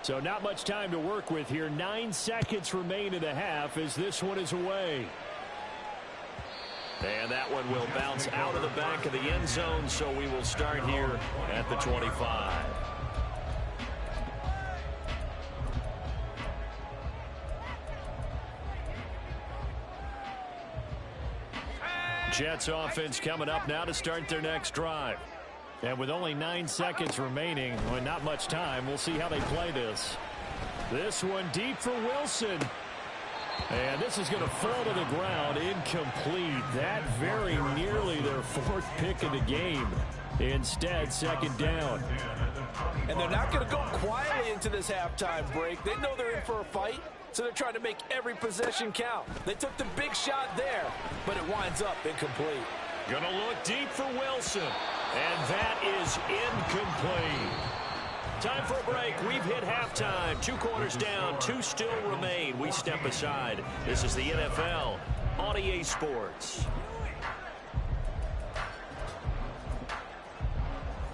So not much time to work with here. 9 seconds remain in the half as this one is away. And that one will bounce out of the back of the end zone, so we will start here at the 25. Jets offense coming up now to start their next drive. And with only 9 seconds remaining, well, not much time, we'll see how they play this. This one deep for Wilson. And this is going to fall to the ground, incomplete. That very nearly their 4th pick of the game. Instead, 2nd down. And they're not going to go quietly into this halftime break. They know they're in for a fight, so they're trying to make every possession count. They took the big shot there, but it winds up incomplete. Going to look deep for Wilson. And that is incomplete. Time for a break. We've hit halftime. 2 quarters down. 2 still remain. We step aside. This is the NFL on EA Sports.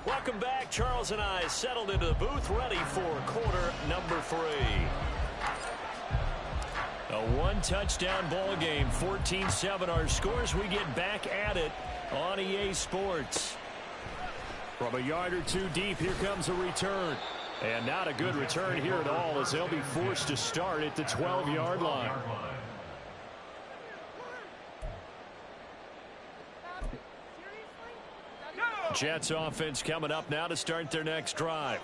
Welcome back. Charles and I settled into the booth, ready for quarter number 3. A 1-touchdown ball game. 14-7 our scores. We get back at it on EA Sports. From a yard or 2 deep, here comes a return. And not a good return here at all, as they'll be forced to start at the 12-yard line. Jets offense coming up now to start their next drive.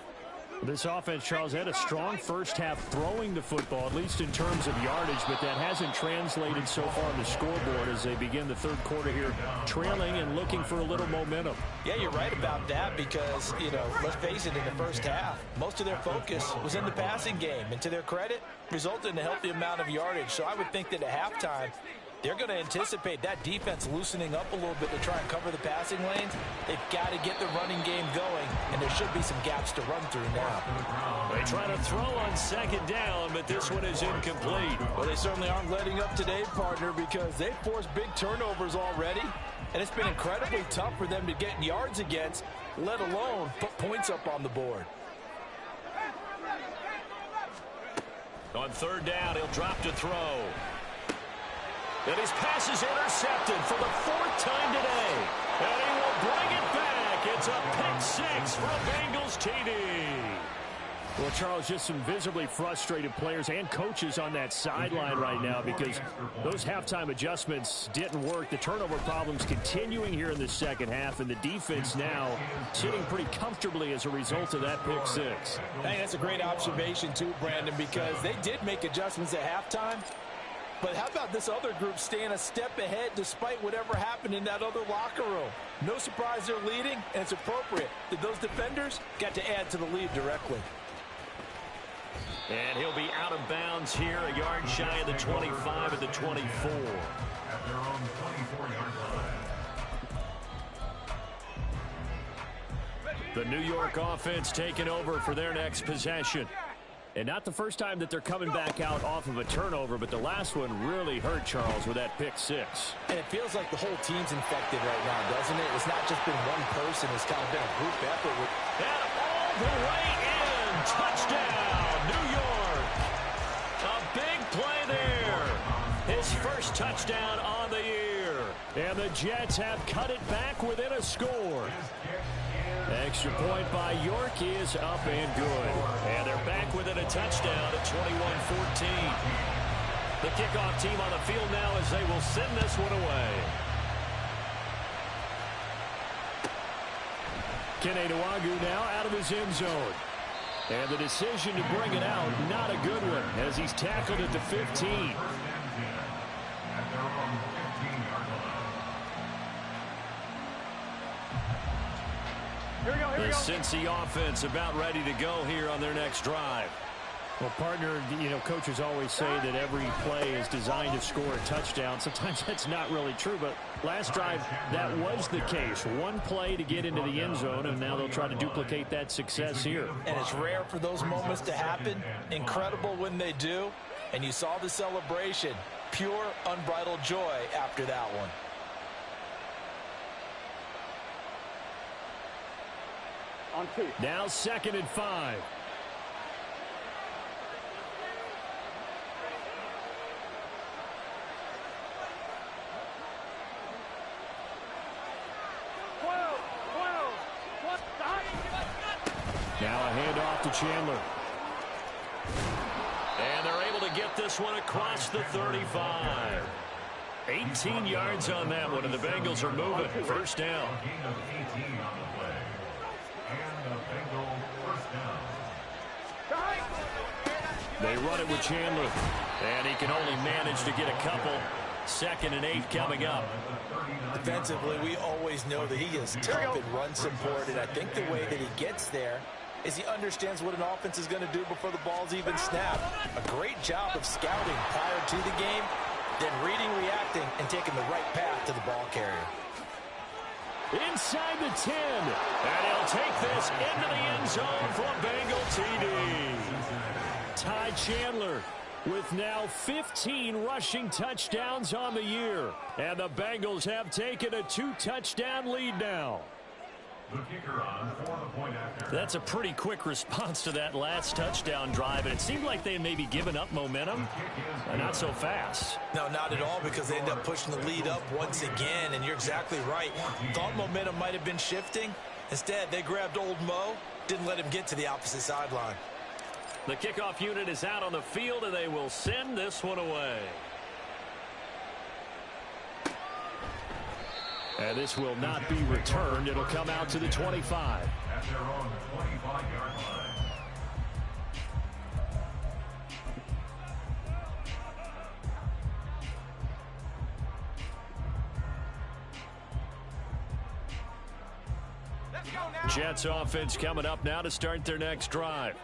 This offense, Charles, had a strong first half throwing the football, at least in terms of yardage, but that hasn't translated so far on the scoreboard as they begin the 3rd quarter here, trailing and looking for a little momentum. Yeah, you're right about that because, let's face it, in the first half, most of their focus was in the passing game. And to their credit, resulted in a healthy amount of yardage. So I would think that at halftime, they're going to anticipate that defense loosening up a little bit to try and cover the passing lanes. They've got to get the running game going, and there should be some gaps to run through now. They try to throw on 2nd down, but this one is incomplete. Well, they certainly aren't letting up today, partner, because they've forced big turnovers already, and it's been incredibly tough for them to get yards against, let alone put points up on the board. On 3rd down, he'll drop to throw. And his pass is intercepted for the 4th time today. And he will bring it back. It's a pick 6 for a Bengals TD. Well, Charles, just some visibly frustrated players and coaches on that sideline right now because those halftime adjustments didn't work. The turnover problems continuing here in the 2nd half, and the defense now sitting pretty comfortably as a result of that pick 6. Hey, that's a great observation too, Brandon, because they did make adjustments at halftime. But how about this other group staying a step ahead despite whatever happened in that other locker room? No surprise they're leading, and it's appropriate that those defenders got to add to the lead directly. And he'll be out of bounds here, a yard shy of the 25 at the 24. At their own 24-yard line. The New York offense taking over for their next possession. And not the first time that they're coming back out off of a turnover, but the last one really hurt, Charles, with that pick 6. And it feels like the whole team's infected right now, doesn't it? It's not just been one person. It's kind of been a group effort. And all the way in. Touchdown, New York. A big play there. His first touchdown on the year. And the Jets have cut it back within a score. Extra point by York is up and good. And they're back within a touchdown at 21-14. The kickoff team on the field now as they will send this one away. Kene Nwangwu now out of his end zone. And the decision to bring it out, not a good one, as he's tackled at the 15. The Cincy offense about ready to go here on their next drive. Well, partner, coaches always say that every play is designed to score a touchdown. Sometimes that's not really true, but last drive, that was the case. One play to get into the end zone, and now they'll try to duplicate that success here. And it's rare for those moments to happen. Incredible when they do. And you saw the celebration. Pure, unbridled joy after that one. Now 2nd and 5. Now a handoff to Chandler. And they're able to get this one across the 35. 18 yards on that one, and the Bengals are moving. First down. They run it with Chandler. And he can only manage to get a couple. 2nd and 8 coming up. Defensively, we always know that he is tough and run supported. I think the way that he gets there is he understands what an offense is going to do before the ball's even snapped. A great job of scouting prior to the game, then reading, reacting, and taking the right path to the ball carrier. Inside the 10. And he'll take this into the end zone for a Bengal TD. Ty Chandler with now 15 rushing touchdowns on the year. And the Bengals have taken a 2-touchdown lead now. The kicker on for the point after. That's a pretty quick response to that last touchdown drive, and it seemed like they had maybe given up momentum. Not so fast. No, not at all, because they end up pushing the lead up once again, and you're exactly right. Thought momentum might have been shifting. Instead, they grabbed old Mo, didn't let him get to the opposite sideline. The kickoff unit is out on the field, and they will send this one away. And this will not be returned. It'll come out to the 25. At their own 25-yard line. Jets offense coming up now to start their next drive.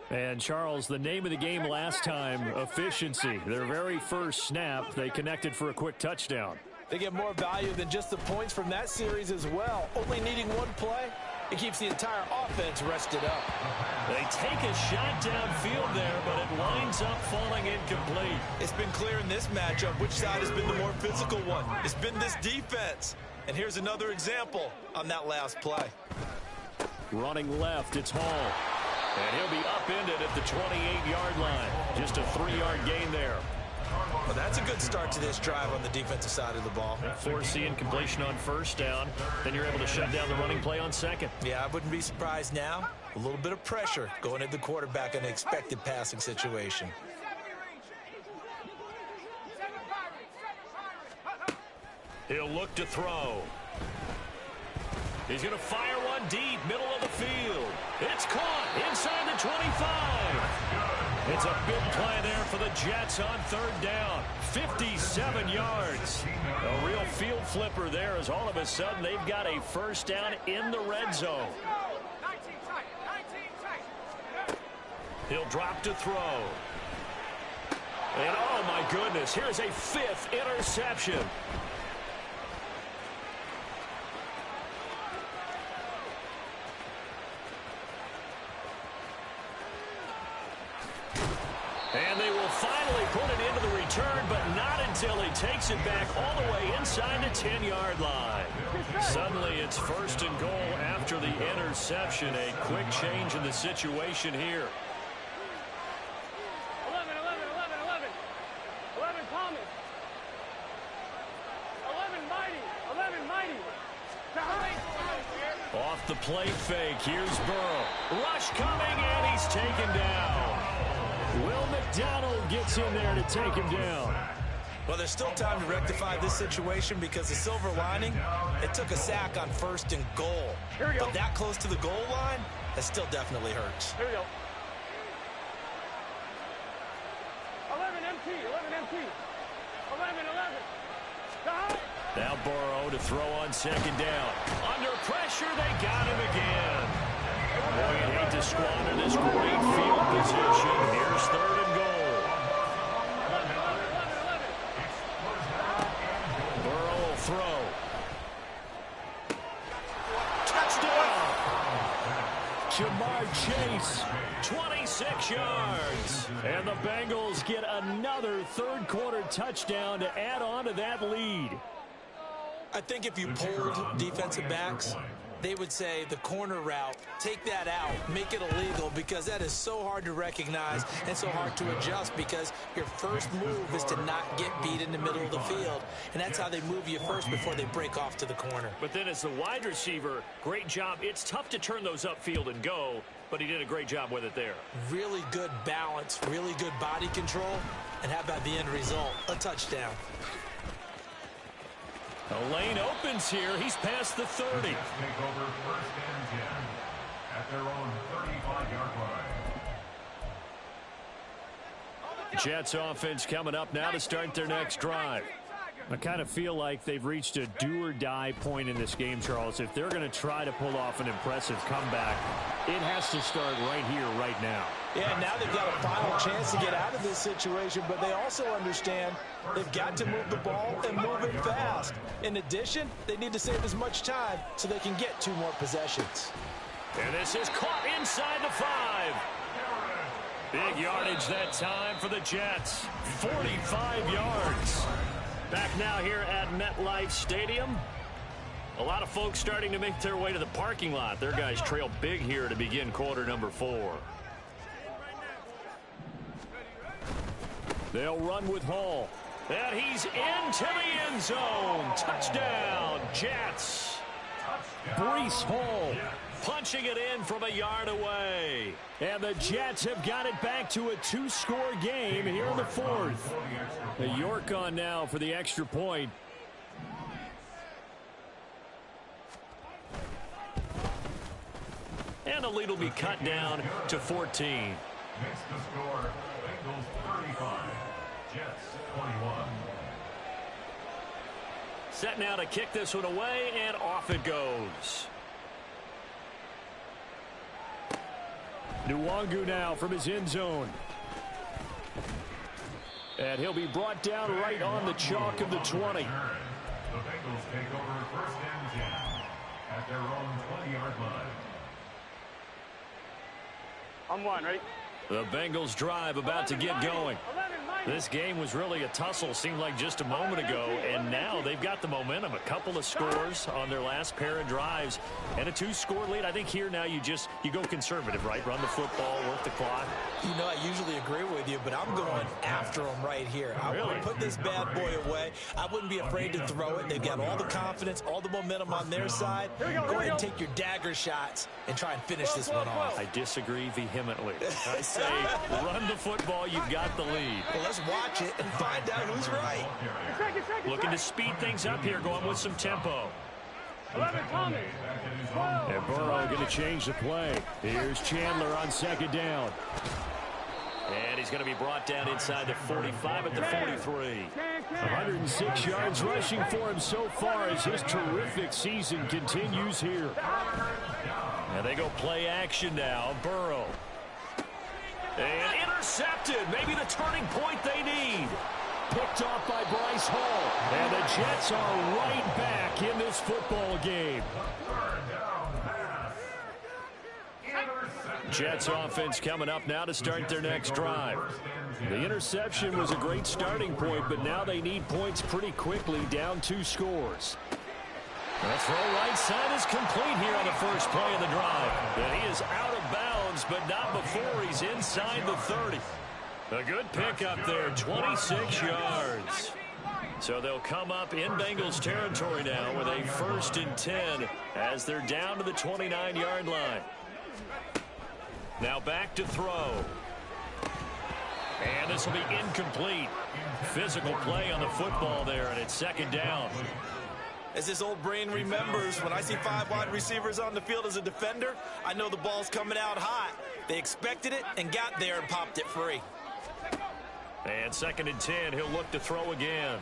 And, Charles, the name of the game last time, efficiency. Their very first snap, they connected for a quick touchdown. They get more value than just the points from that series as well. Only needing one play, it keeps the entire offense rested up. They take a shot downfield there, but it winds up falling incomplete. It's been clear in this matchup which side has been the more physical one. It's been this defense. And here's another example on that last play. Running left, it's Hall. And he'll be upended at the 28-yard line. Just a 3-yard gain there. Well, that's a good start to this drive on the defensive side of the ball. Forcing completion on first down. Then you're able to shut down the running play on second. Yeah, I wouldn't be surprised now. A little bit of pressure going at the quarterback in an expected passing situation. He'll look to throw. He's going to fire one deep, middle of the field. It's caught inside the 25. It's a big play there for the Jets on 3rd down. 57 yards. A real field flipper there as all of a sudden they've got a first down in the red zone. He'll drop to throw. And oh my goodness, here's a 5th interception. And they will finally put it into the return, but not until he takes it back all the way inside the 10-yard line. Suddenly it's 1st and goal after the interception. A quick change in the situation here. 11, Thomas. 11, Mighty. Off the play fake, here's Burrow. Rush coming, and he's taken down. Will McDonald gets in there to take him down. Well, there's still time to rectify this situation because the silver lining, it took a sack on 1st and goal. But that close to the goal line, that still definitely hurts. Here we go. 11 MT. 11. Now Burrow to throw on 2nd down. Under pressure, they got him again. Boy, you'd hate to squander this great field position. Here's 3rd and goal. 11. Burrow will throw. Touchdown! Jamar Chase. 26 yards. And the Bengals get another 3rd quarter touchdown to add on to that lead. I think if you polled defensive backs, they would say the corner route, take that out, make it illegal, because that is so hard to recognize and so hard to adjust, because your first move is to not get beat in the middle of the field, and that's how they move you first before they break off to the corner. But then as the wide receiver, great job. It's tough to turn those upfield and go. but he did a great job with it there. Really good balance, really good body control, and how about the end result? A touchdown. The lane opens here. He's past the 30. Take over first and 10 at their own 35-yard line. Jets offense coming up now to start their next drive. I kind of feel like they've reached a do-or-die point in this game, Charles. If they're going to try to pull off an impressive comeback, it has to start right here, right now. Yeah, now they've got a final chance to get out of this situation, but they also understand they've got to move the ball and move it fast. In addition, they need to save as much time so they can get 2 more possessions. And this is caught inside the 5. Big yardage that time for the Jets. 45 yards. Back now here at MetLife Stadium. A lot of folks starting to make their way to the parking lot. Their guys trail big here to begin quarter number 4. They'll run with Hall. And he's into the end zone. Touchdown, Jets. Breece Hall Punching it in from a yard away. And the Jets have got it back to a 2-score game here in the 4th. The York on now for the extra point. And the lead will be cut down to 14. Next to score, Bengals 35, Jets 21. Set now to kick this one away, and off it goes. Nwangu now from his end zone. And he'll be brought down right on the chalk of the 20. The Bengals take over first and 10 at their own 20-yard line. I'm 1, ready? The Bengals drive about to get going. This game was really a tussle, seemed like just a moment ago, and now they've got the momentum. A couple of scores on their last pair of drives, and a 2-score lead. I think here now you go conservative, right? Run the football, work the clock. You know, I usually agree with you, but I'm going after them right here. I want to put this bad boy away. I wouldn't be afraid to throw it. They've got all the confidence, all the momentum on their side. Go ahead and take your dagger shots and try and finish this one off. I disagree vehemently. I say run the football, you've got the lead. Well, let's watch it and find out who's right. Looking to speed things up here, going with some tempo. 11, Tommy. And Burrow going to change the play. Here's Chandler on second down. And he's going to be brought down inside the 45 at the 43. 106 yards rushing for him so far as his terrific season continues here. And they go play action now. Burrow. And intercepted. Maybe the turning point they need. Picked off by Bryce Hall. And the Jets are right back in this football game. Jets offense coming up now to start their next drive. The interception was a great starting point, but now they need points pretty quickly, down 2 scores. The throw right side is complete here on the first play of the drive. And he is out of bounds, but not before he's inside the 30. A good pickup there, 26 yards. So they'll come up in Bengals territory now with a 1st and 10 as they're down to the 29-yard line. Now back to throw. And this will be incomplete. Physical play on the football there, and it's 2nd down. As this old brain remembers, when I see 5 wide receivers on the field as a defender, I know the ball's coming out hot. They expected it and got there and popped it free. And 2nd and 10, he'll look to throw again.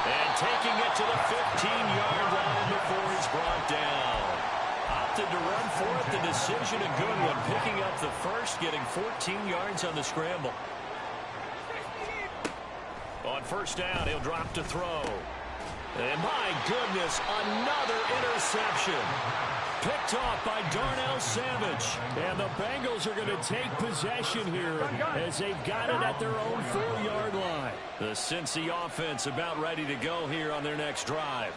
And taking it to the 15-yard line before he's brought down. Opted to run for it. The decision a good one. Picking up the first, getting 14 yards on the scramble. On 1st down, he'll drop to throw. And my goodness, another interception. Picked off by Darnell Savage. And the Bengals are going to take possession here as they've got it at their own 4-yard line. The Cincy offense about ready to go here on their next drive.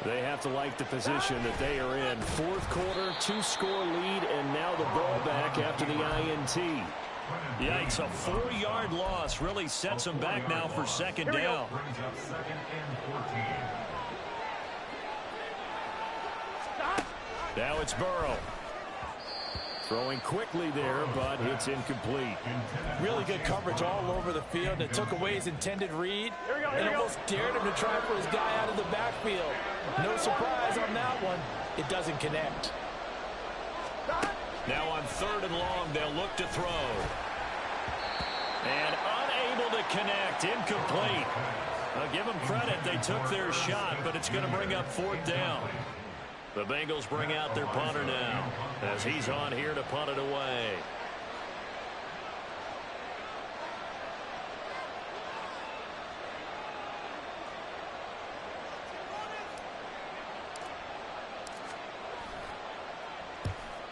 They have to like the position that they are in. 4th quarter, 2-score lead, and now the ball back after the INT. Yikes, a 4-yard loss really sets them back now for 2nd down. Brings up 2nd and 14. Now it's Burrow. Throwing quickly there, but it's incomplete. Really good coverage all over the field. It took away his intended read and almost dared him to try for his guy out of the backfield. No surprise on that one. It doesn't connect. Now on 3rd and long, they'll look to throw. And unable to connect. Incomplete. I'll give them credit. They took their shot, but it's going to bring up 4th down. The Bengals bring out their punter now as he's on here to punt it away.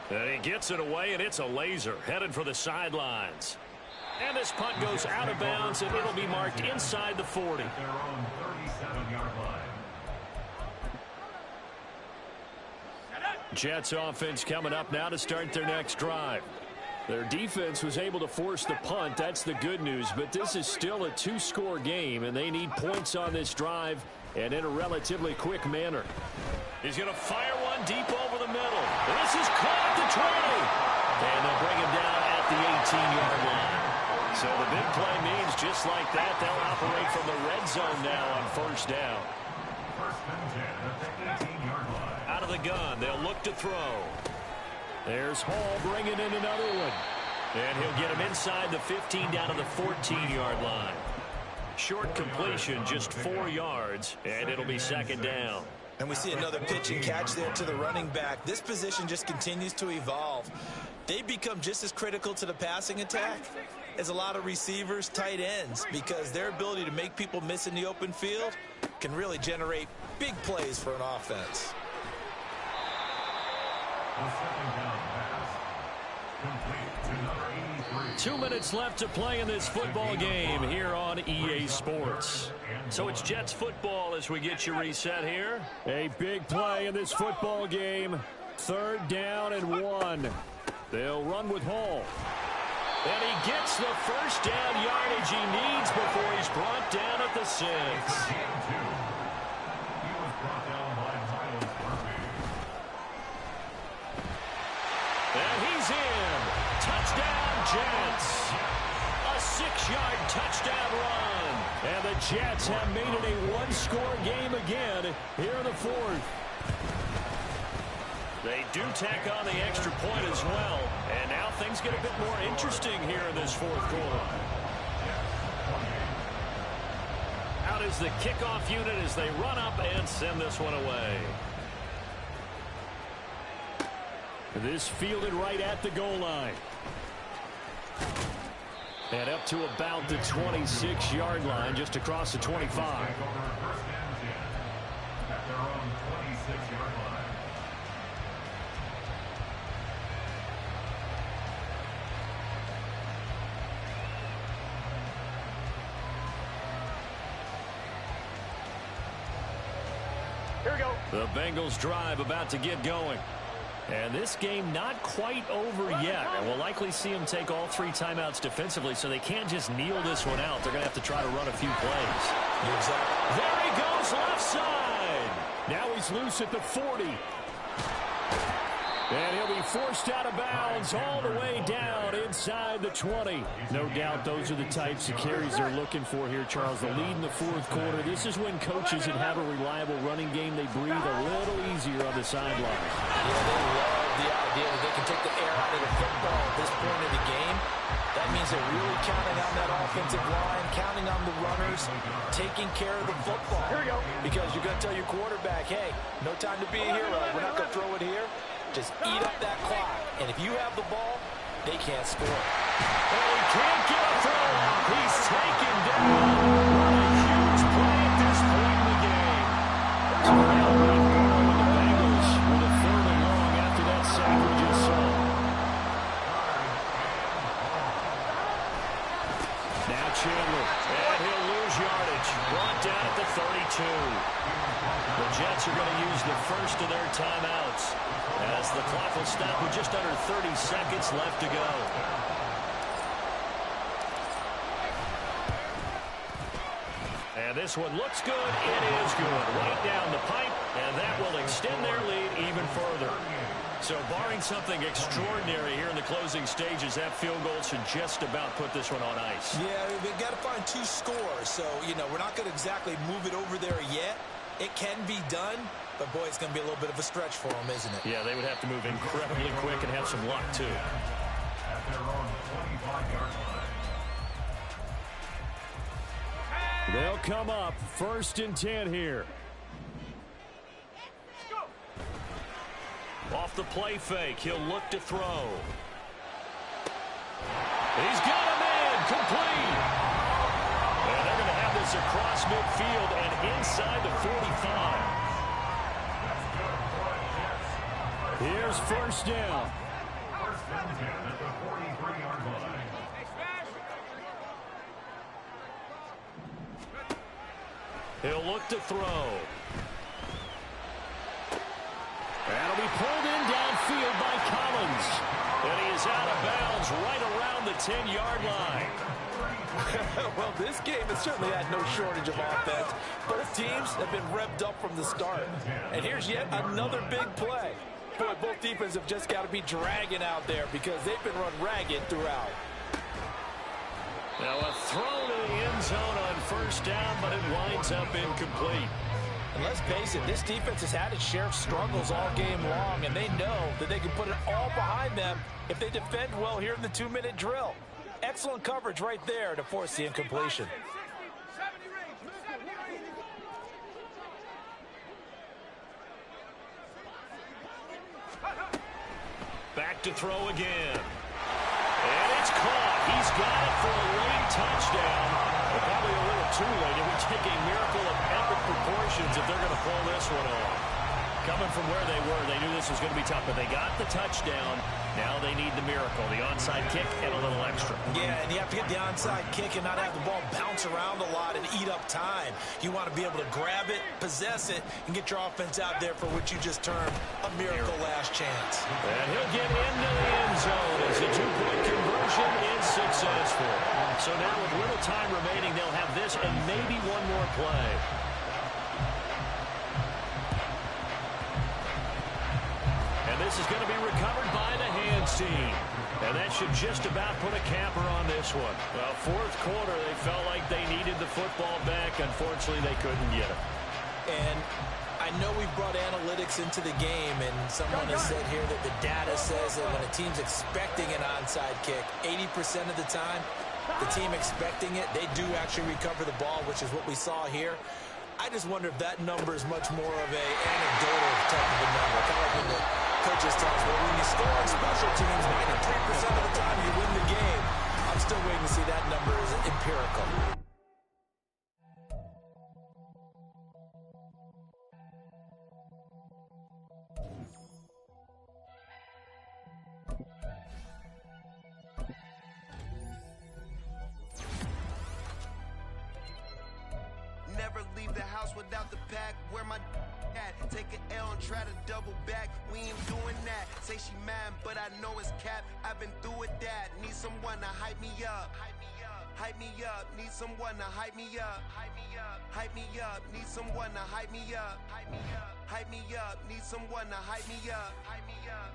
And he gets it away, and it's a laser headed for the sidelines. And this punt goes out of bounds, and it'll be marked inside the 40. Their own 37-yard line. Jets offense coming up now to start their next drive. Their defense was able to force the punt. That's the good news. But this is still a 2-score game, and they need points on this drive and in a relatively quick manner. He's going to fire one deep over the middle. This is caught at the 20. And they'll bring him down at the 18-yard line. So the big play means just like that, they'll operate from the red zone now on 1st down. First and 10 at the 18-yard line. Out of the gun, they'll look to throw. There's Hall bringing in another one. And he'll get him inside the 15 down to the 14-yard line. Short completion, just 4 yards, and it'll be 2nd down. And we see another pitch and catch there to the running back. This position just continues to evolve. They become just as critical to the passing attack as a lot of receivers, tight ends, because their ability to make people miss in the open field can really generate big plays for an offense. The 2nd down pass. Complete to number 83. 2 minutes left to play in this football game here on EA Sports. So it's Jets football as we get you reset here. A big play in this football game. 3rd down and 1. They'll run with Hall. And he gets the 1st down yardage he needs before he's brought down at the 6. He was brought down by Miles Murphy. And he's in. Touchdown, Jets. A 6-yard touchdown run. And the Jets have made it a 1-score game again here in the 4th. They do tack on the extra point as well. And now things get a bit more interesting here in this 4th quarter. Out is the kickoff unit as they run up and send this one away. This fielded right at the goal line. And up to about the 26-yard line, just across the 25. First and 10 at their own 26-yard line. Here we go. The Bengals drive about to get going. And this game not quite over yet. And we'll likely see them take all 3 timeouts defensively, so they can't just kneel this one out. They're going to have to try to run a few plays. Exactly. There he goes, left side. Now he's loose at the 40. And he'll be forced out of bounds all the way down inside the 20. No doubt those are the types of carries they're looking for here, Charles. The lead in the 4th quarter. This is when coaches that have a reliable running game, they breathe a little easier on the sideline. Yeah, they love the idea that they can take the air out of the football at this point of the game. That means they're really counting on that offensive line, counting on the runners, taking care of the football. Here we go. Because you're going to tell your quarterback, hey, no time to be a hero. We're not going to throw it here. Just eat up that clock. And if you have the ball, they can't score. And he can't get a throw off. He's taken down. What a huge play at this point in the game. So now the Bengals with a 3rd and long after that sack we just saw. Now Chandler. And he'll lose yardage. Brought down at the 32. The Jets are going to use the first of their timeouts as the clock will stop with just under 30 seconds left to go. And And this one looks good. It is good. Right down the pipe, and that will extend their lead even further. So barring something extraordinary here in the closing stages, that field goal should just about put this one on ice. Yeah, they've got to find 2 scores. So, we're not going to exactly move it over there yet. It can be done, but, boy, it's going to be a little bit of a stretch for them, isn't it? Yeah, they would have to move incredibly quick and have some luck, too. At their own 25-yard line. They'll come up 1st and 10 here. Off the play fake, he'll look to throw. He's got a man, complete. And they're going to have this across midfield and inside the 45. Here's 1st down. 1st and 10 at the 43-yard line. He'll look to throw. That'll be pulled in downfield by Collins. And he is out of bounds right around the 10-yard line. Well, this game has certainly had no shortage of offense. Both teams have been revved up from the start. And here's yet another big play. Boy, both defenses have just got to be dragging out there because they've been run ragged throughout. Now a throw to the end zone on 1st down, but it winds up incomplete. And let's face it, this defense has had its share of struggles all game long, and they know that they can put it all behind them if they defend well here in the 2-minute drill. Excellent coverage right there to force the incompletion. Back to throw again. And it's caught. He's got it for a late touchdown. But probably a little too late. It would take a miracle of epic proportions if they're going to pull this one off. Coming from where they were, they knew this was going to be tough, but they got the touchdown. Now they need the miracle, the onside kick and a little extra. Yeah, and you have to get the onside kick and not have the ball bounce around a lot and eat up time. You want to be able to grab it, possess it, and get your offense out there for what you just termed a miracle last chance. And he'll get into the end zone as the 2-point conversion is successful. So now with little time remaining, they'll have this and maybe one more play. And this is going to be recovered by the hands team. And that should just about put a capper on this one. Well, 4th quarter, they felt like they needed the football back. Unfortunately, they couldn't get it. And I know we've brought analytics into the game, and someone has said here that the data says that when a team's expecting an onside kick, 80% of the time, the team expecting it, they do actually recover the ball, which is what we saw here. I just wonder if that number is much more of a anecdotal type of a number. Kind of like when the coaches tell us, well, when you score on special teams, 93% of the time you win the game. I'm still waiting to see that number is empirical. Never leave the house without the pack. Where my at? Take an L and try to double back. We ain't doing that. Say she mad, but I know it's cap. I've been through with that. Need someone to hype me up. Hype me up. Need someone to hype me up. Hype me up. Hype me up. Need someone to hype me up. Hype me up. Hype me up. Need someone to hype me up. Hype me up.